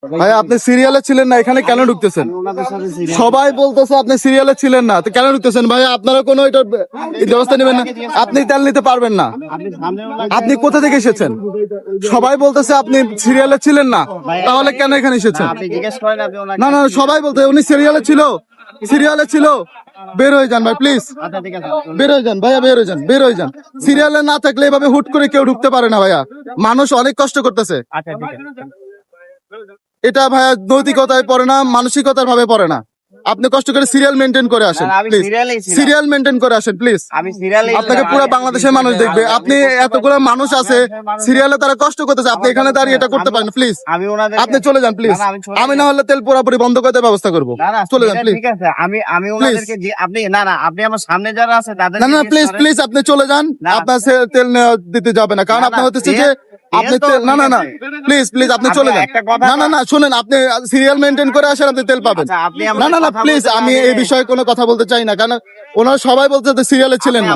ভাই আপনি সিরিয়ালে ছিলেন না, এখানে কেন ঢুকতেছেন? সবাই বলতেছে আপনি সিরিয়ালে ছিলেন না, তো কেন ঢুকতেছেন? ভাই আপনারা কোনো এটা ব্যবস্থা নেবেন না? আপনি তেল নিতে পারবেন না। আপনি কোথা থেকে এসেছেন? সবাই বলতেছে আপনি সিরিয়ালে ছিলেন না, তাহলে কেন এখানে এসেছেন? না না, সবাই বলতে উনি সিরিয়ালে ছিল, সিরিয়ালে ছিল। বের হয়ে যান ভাই প্লিজ, বের হয়ে যান ভাইয়া, বের হয়ে যান, বের হয়ে যান। সিরিয়ালে না থাকলে এভাবে হুট করে কেউ ঢুকতে পারে না ভাইয়া, মানুষ অনেক কষ্ট করতেছে। এটা ভাইয়া নৈতিকতায় পড়ে না, মানসিকতার ভাবে পড়ে না। আপনি কষ্ট করে সিরিয়াল মেনটেন করে আসেন প্লিজ, সিরিয়াল মেনটেন করে আসেন প্লিজ। আপনাকে পুরো বাংলাদেশের মানুষ দেখবে, আপনি এতগুলো মানুষ আছে সিরিয়ালে, তারা কষ্ট করতেছে, আপনি এখানে দাঁড়িয়ে এটা করতে পারেন প্লিজ? আপনি চলে যান প্লিজ, আমি না হলে তেল পুরোপুরি বন্ধ করে দেওয়ার ব্যবস্থা করবো। চলে যান প্লিজ, ঠিক আছে, আমি ওনাদেরকে আপনি আপনি আমার সামনে যারা আছে তাদের না না প্লিজ প্লিজ, আপনি চলে যান। আপনার তেল দিতে যাবে না, কারণ আপনার হচ্ছে যে আপনি না না না প্লিজ প্লিজ, আপনি চলে যান। না না না, শুনেন, আপনি সিরিয়াল মেনটেন করে আসেন, আপনি তেল পাবেন। না না না প্লিজ, আমি এই বিষয়ে কোনো কথা বলতে চাই না, কারণ ওনারা সবাই বলতে সিরিয়ালে ছিলেন না।